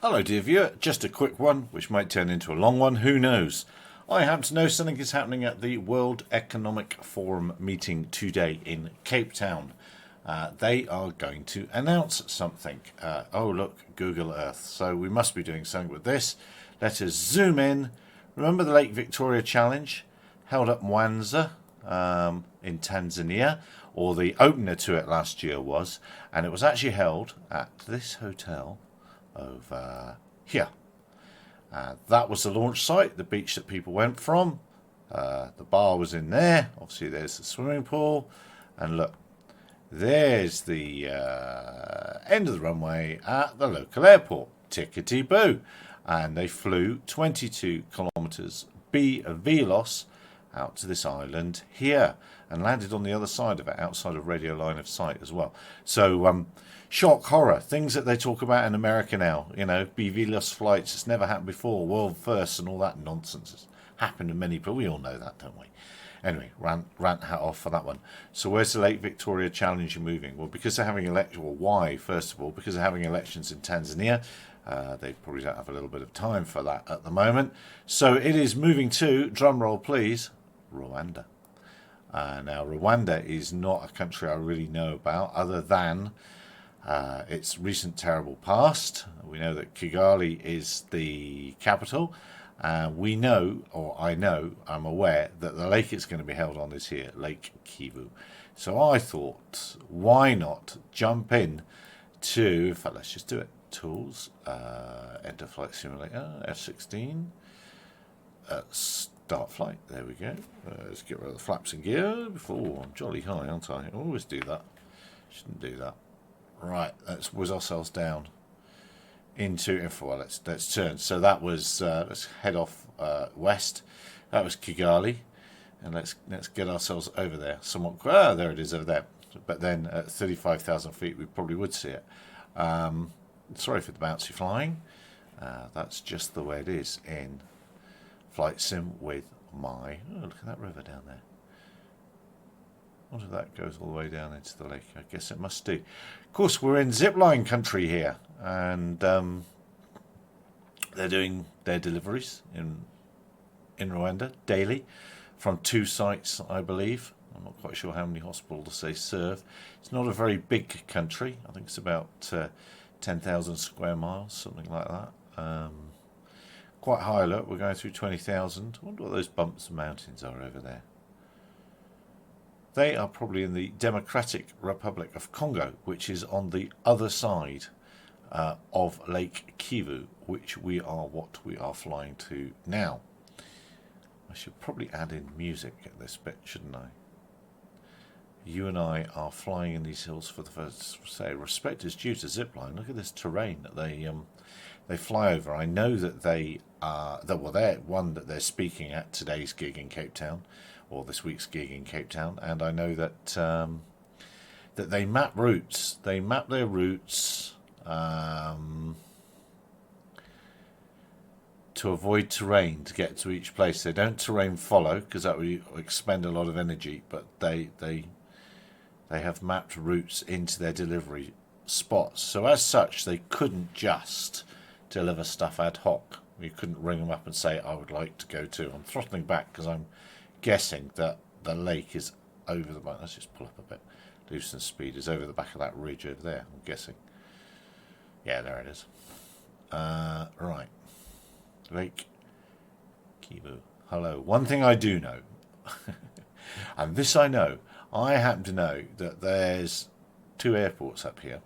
Hello, dear viewer. Just a quick one, which might turn into a long one. Who knows? I happen to know something is happening at the World Economic Forum meeting today in Cape Town. They are going to announce something. Oh, look, Google Earth. So we must be doing something with this. Let us zoom in. Remember the Lake Victoria Challenge held at Mwanza in Tanzania, or the opener to it last year was, and it was actually held at this hotel over here. That was the launch site, the beach that people went from. The bar was in there. Obviously, there's the swimming pool. And look, there's the end of the runway at the local airport. Tickety boo. And they flew 22 kilometres BVLOS out to this island here and landed on the other side of it, outside of radio line of sight as well. So, shock, horror, things that they talk about in America now, BVLOS flights, it's never happened before, world first and all that nonsense. It's happened to many people, we all know that, don't we? Anyway, rant hat off for that one. So where's the Lake Victoria Challenge moving? Well, because they're having elections, well, why, first of all? Because they're having elections in Tanzania. They probably don't have a little bit of time for that at the moment. So it is moving to, drum roll please, Rwanda. Now, Rwanda is not a country I really know about other than its recent terrible past. We know that Kigali is the capital. We know, or I'm aware, that the lake it's going to be held on is here, Lake Kivu. So I thought, why not jump in to, in fact, let's just do it. Tools, enter flight simulator, F-16, start flight, there we go. Let's get rid of the flaps and gear. Oh, I'm jolly high, aren't I? I always do that. Shouldn't do that. Right, let's whiz ourselves down into, well, let's turn. So that was, let's head off west. That was Kigali. And let's get ourselves over there. Somewhat, there it is over there. But then at 35,000 feet, we probably would see it. Sorry for the bouncy flying. That's just the way it is in Flight Sim with my... Oh, look at that river down there. I wonder if that goes all the way down into the lake. I guess it must do. Of course, we're in zipline country here. And they're doing their deliveries in Rwanda daily from 2 sites, I believe. I'm not quite sure how many hospitals they serve. It's not a very big country. I think it's about 10,000 square miles, something like that. Quite high, look, we're going through 20,000. I wonder what those bumps and mountains are over there. They are probably in the Democratic Republic of Congo, which is on the other side of Lake Kivu, which we are flying to now. I should probably add in music at this bit, shouldn't I? You and I are flying in these hills for the first, say, respect is due to zipline. Look at this terrain that they fly over. I know that they're they're speaking at today's gig in Cape Town, or this week's gig in Cape Town, and I know that that they map routes. They map their routes to avoid terrain to get to each place. They don't terrain follow because that would expend a lot of energy, but they have mapped routes into their delivery spots. So as such, they couldn't just deliver stuff ad hoc. You couldn't ring them up and say, I would like to go to. I'm throttling back because I'm guessing that the lake is over the back. Let's just pull up a bit. Loosen speed is over the back of that ridge over there, I'm guessing. Yeah, there it is. Right. Lake Kivu. Hello. One thing I do know, and this I know, I happen to know that there's 2 airports up here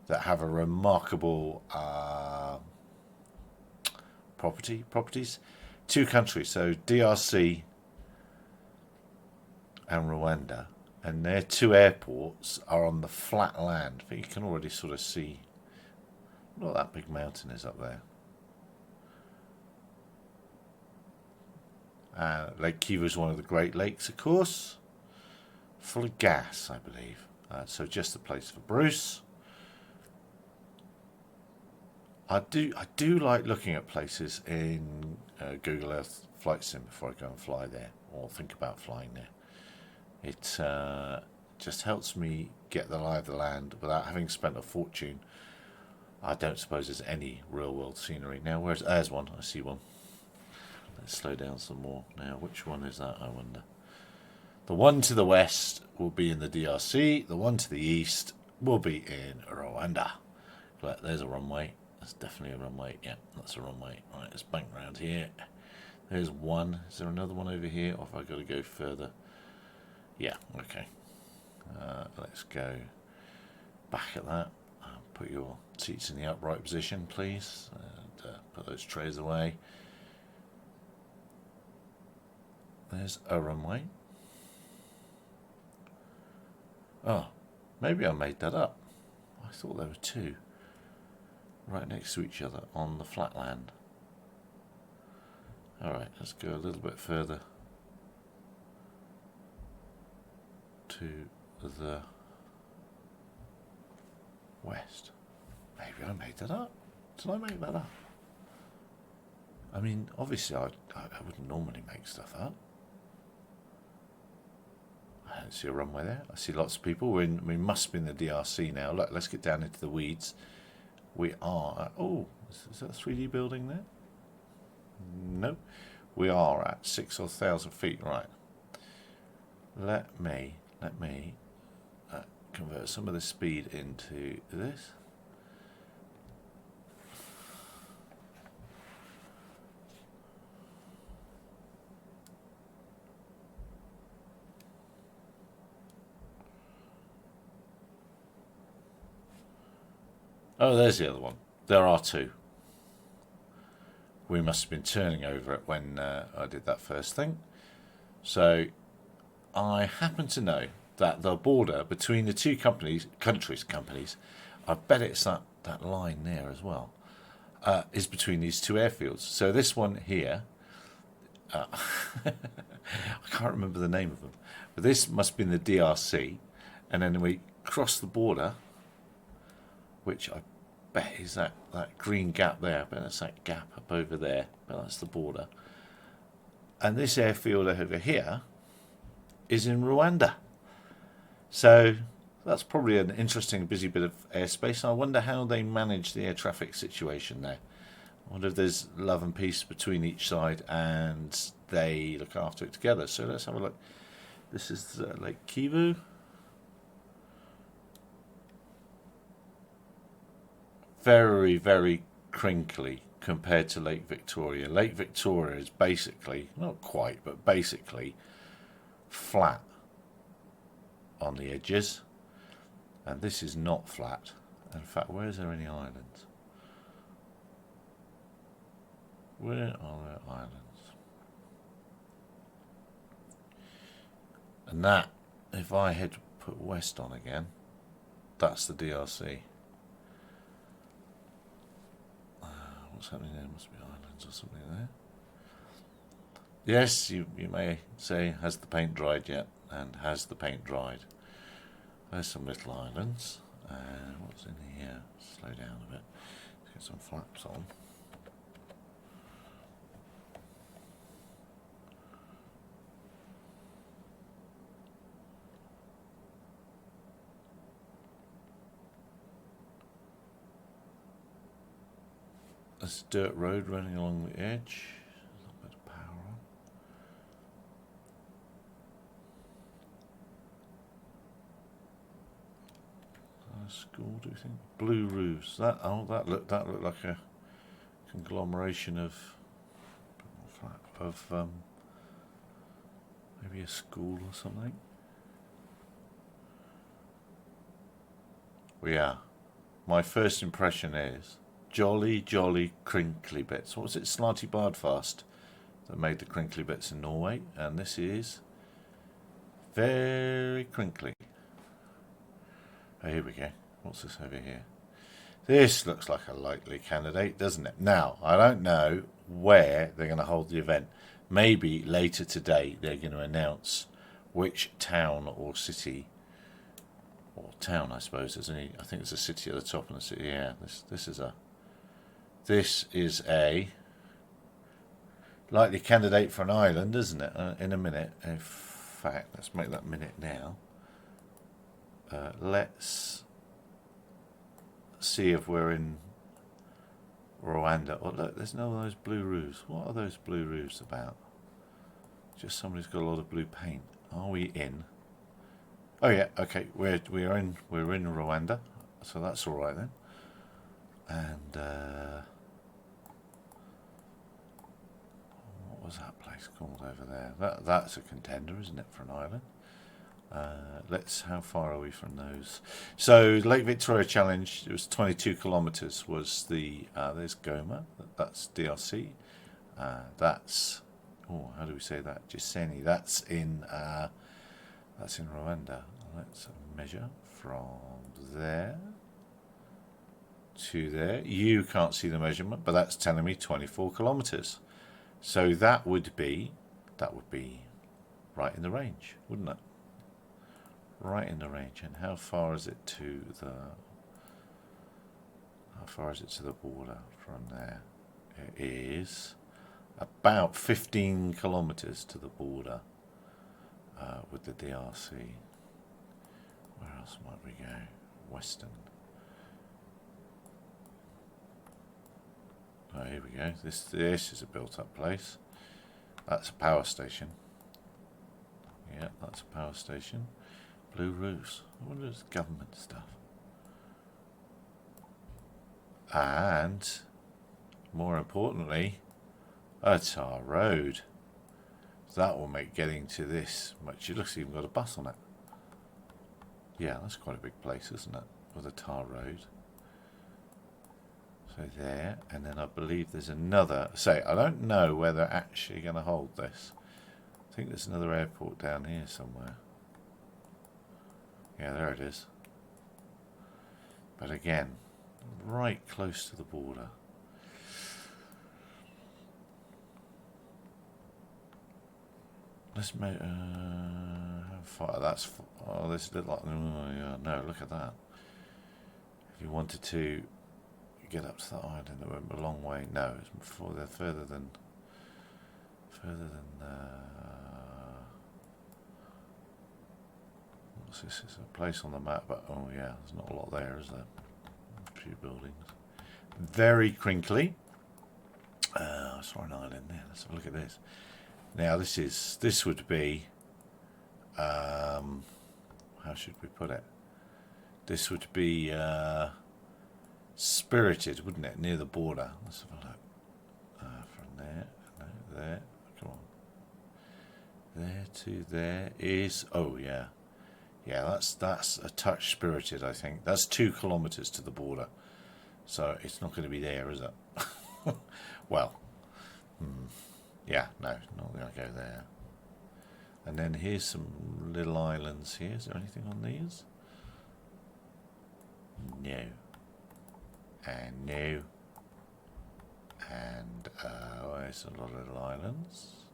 that have a remarkable properties. 2 countries, so DRC and Rwanda, and their 2 airports are on the flat land. But you can already sort of see what that big mountain is up there. Lake Kivu is one of the Great Lakes, of course, full of gas, I believe. So just the place for Bruce. I do like looking at places in Google Earth Flight Sim before I go and fly there or think about flying there. It just helps me get the lie of the land without having spent a fortune I don't suppose there's any real world scenery. Now, there's one. I see one. Let's slow down some more. Now, which one is that, I wonder? The one to the west will be in the DRC. The one to the east will be in Rwanda. But there's a runway. That's definitely a runway. Yeah, that's a runway. Right, let's bank round here. There's one. Is there another one over here? Or have I got to go further? Yeah, okay. Let's go back at that. Put your seats in the upright position, please. And put those trays away. There's a runway. Oh, maybe I made that up. I thought there were two right next to each other on the flatland. Alright, let's go a little bit further to the west. Maybe I made that up. Did I make that up? I mean, obviously I wouldn't normally make stuff up. I don't see a runway there. I see lots of people. We must be in the DRC now. Look, let's get down into the weeds. We are... oh, is that a 3D building there? No. We are at 6,000 feet. Right. Let me convert some of the speed into this. Oh, there's the other one. There are two. We must have been turning over it when I did that first thing. So I happen to know that the border between the two countries, I bet it's that line there as well, is between these two airfields. So this one here, I can't remember the name of them, but this must be in the DRC, and then we cross the border, which I bet is that green gap there. I bet that's that gap up over there. But that's the border. And this airfield over here is in Rwanda. So that's probably an interesting, busy bit of airspace. I wonder how they manage the air traffic situation there. I wonder if there's love and peace between each side and they look after it together. So let's have a look. This is Lake Kivu. Very, very crinkly compared to Lake Victoria. Lake Victoria is basically, not quite, but basically flat on the edges. And this is not flat. In fact, where is there any islands? Where are there islands? And that, if I had to put west on again, that's the DRC. What's happening there? Must be islands or something there. Yes, you may say, has the paint dried yet? And has the paint dried? There's some little islands. What's in here? Slow down a bit. Let's get some flaps on. There's a dirt road running along the edge. A little bit of power on. School, do you think? Blue roofs. That looked like a conglomeration of maybe a school or something. Well, yeah. My first impression is jolly crinkly bits. What was it? Slarty Bardfast that made the crinkly bits in Norway, and this is very crinkly. Oh, here we go. What's this over here? This looks like a likely candidate, doesn't it? Now, I don't know where they're going to hold the event. Maybe later today they're going to announce which town or city, or town, I suppose. I think there's a city at the top and a city. Yeah, this is a likely candidate for an island, isn't it? In a minute. In fact, let's make that minute now. Let's see if we're in Rwanda. Oh, look, there's no those blue roofs. What are those blue roofs about? Just somebody's got a lot of blue paint. Are we in? Oh yeah, okay. We're in Rwanda, so that's all right then. And what was that place called over there? That's a contender, isn't it, for an island? How far are we from those? So Lake Victoria Challenge, it was 22 kilometers. Was the there's Goma, that's DRC. That's how do we say that? Gisenyi. That's in Rwanda. Let's measure from there to there. You can't see the measurement, but that's telling me 24 kilometers. So that would be right in the range, wouldn't it? Right in the range. And how far is it to the border from there? It is about 15 kilometers to the border with the DRC. Where else might we go? Western. Oh, here we go. This is a built-up place. That's a power station. Yeah, that's a power station. Blue roofs. I wonder if it's government stuff. And more importantly, a tar road. So that will make getting to this much. It looks like you've got a bus on it. Yeah, that's quite a big place, isn't it? With a tar road. So there, and then I believe there's another. I don't know where they're actually going to hold this. I think there's another airport down here somewhere. Yeah, there it is. But again, right close to the border. Let's make how far that's. Oh, this is like. Oh, yeah, no, look at that. If you wanted to get up to that island, it went a long way. No, it's further than. What's this? It's a place on the map, but oh yeah, there's not a lot there, is there? A few buildings. Very crinkly. I saw an island there. Let's have a look at this. Now this would be. How should we put it? This would be Spirited, wouldn't it? Near the border. Let's have a look. From there, no, there. Come on. There to there is. Oh yeah, yeah. That's a touch Spirited. I think that's 2 kilometers to the border. So it's not going to be there, is it? Well, yeah, no, not going to go there. And then here's some little islands here. Is there anything on these? No. And no. And there's a lot of little islands.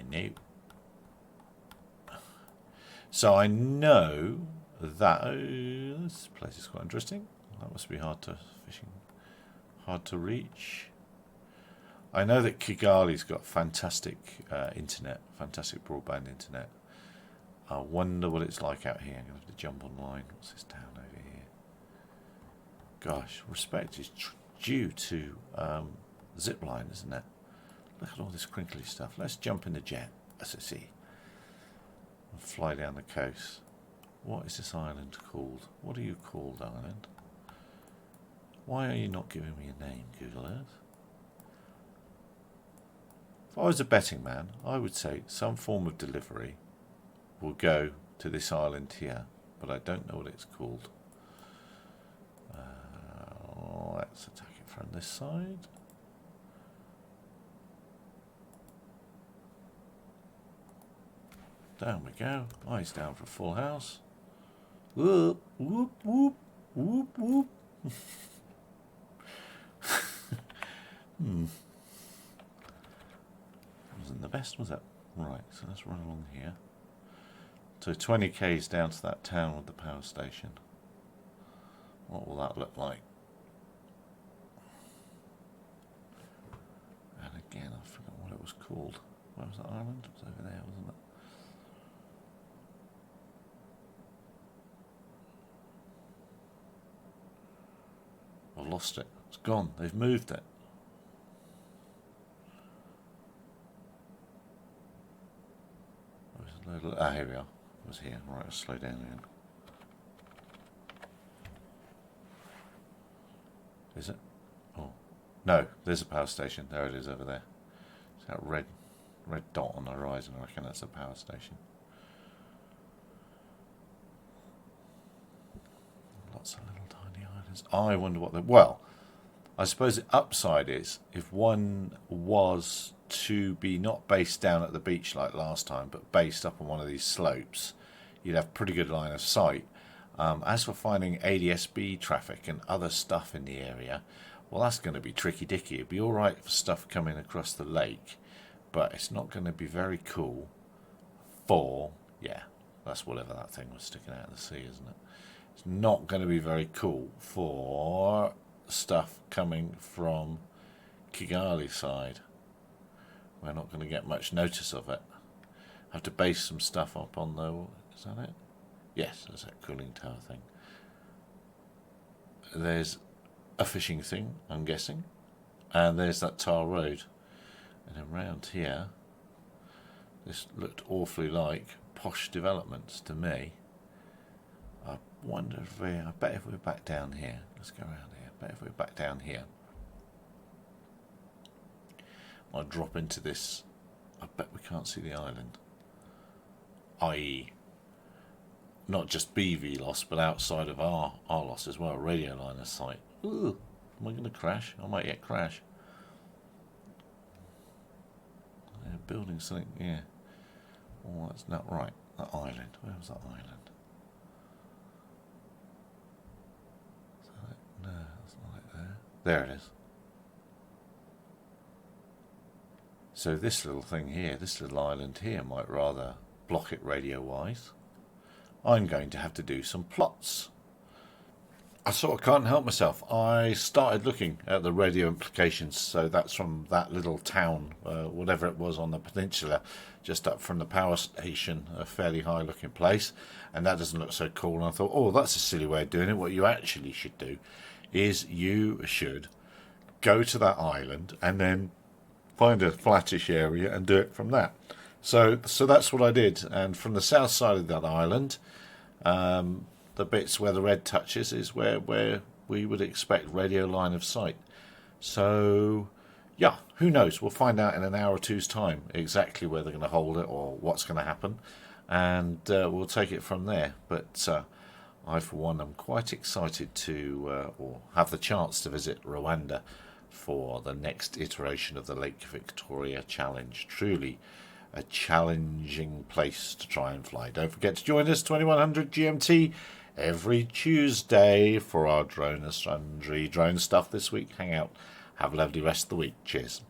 No. So I know that this place is quite interesting. That must be hard to reach. I know that Kigali's got fantastic internet, fantastic broadband internet. I wonder what it's like out here. I'm going to have to jump online. What's this town over here? Gosh, respect is due to Zipline, isn't it? Look at all this crinkly stuff. Let's jump in the jet, SSE, and fly down the coast. What is this island called? What are you called, island? Why are you not giving me a name, Google Earth? If I was a betting man, I would say some form of delivery will go to this island here, but I don't know what it's called. Let's attack it from this side. Down we go. Eyes down for full house. Whoop, whoop, whoop, whoop, whoop. Wasn't the best, was it? Right, so let's run along here. So 20 k's down to that town with the power station. What will that look like? And again, I forgot what it was called. Where was that island? It was over there, wasn't it? I've lost it. It's gone. They've moved it. Ah, here we are. It was here. Right, I'll slow down again. Is it? Oh, no. There's a power station. There it is over there. It's that red dot on the horizon. I reckon that's a power station. Lots of little tiny islands. I wonder what the... Well, I suppose the upside is if one was to be not based down at the beach like last time, but based up on one of these slopes, you'd have pretty good line of sight. As for finding ADS-B traffic and other stuff in the area, well, that's going to be tricky dicky. It'd be all right for stuff coming across the lake, but it's not going to be very cool for, yeah, that's whatever that thing was sticking out of the sea, isn't it? It's not going to be very cool for stuff coming from Kigali side. We're not going to get much notice of it. I have to base some stuff up on the... Is that it? Yes, there's that cooling tower thing. There's a fishing thing, I'm guessing. And there's that tar road. And around here, this looked awfully like posh developments to me. I wonder if we... I bet if we're back down here... Let's go around here. I bet if we're back down here... I drop into this... I bet we can't see the island. I.e. not just BV loss, but outside of our loss as well. Radio line of sight. Ooh, am I going to crash? I might yet crash. Yeah, building something, yeah. Oh, that's not right. That island. Where was that island? Is that it? No, that's not it there. There it is. So this little thing here, this little island here, might rather block it radio-wise. I'm going to have to do some plots. I sort of can't help myself. I started looking at the radio implications, so that's from that little town, whatever it was on the peninsula, just up from the power station, a fairly high-looking place, and that doesn't look so cool. And I thought, oh, that's a silly way of doing it. What you actually should do is you should go to that island and then find a flattish area and do it from that. So that's what I did. And from the south side of that island, the bits where the red touches is where we would expect radio line of sight. So, yeah, who knows? We'll find out in an hour or two's time exactly where they're going to hold it or what's going to happen. And we'll take it from there. But I, for one, am quite excited to or have the chance to visit Rwanda for the next iteration of the Lake Victoria Challenge. Truly a challenging place to try and fly. Don't forget to join us 2100 GMT every Tuesday for our Drone and Sundry drone stuff this week. Hang out. Have a lovely rest of the week. Cheers.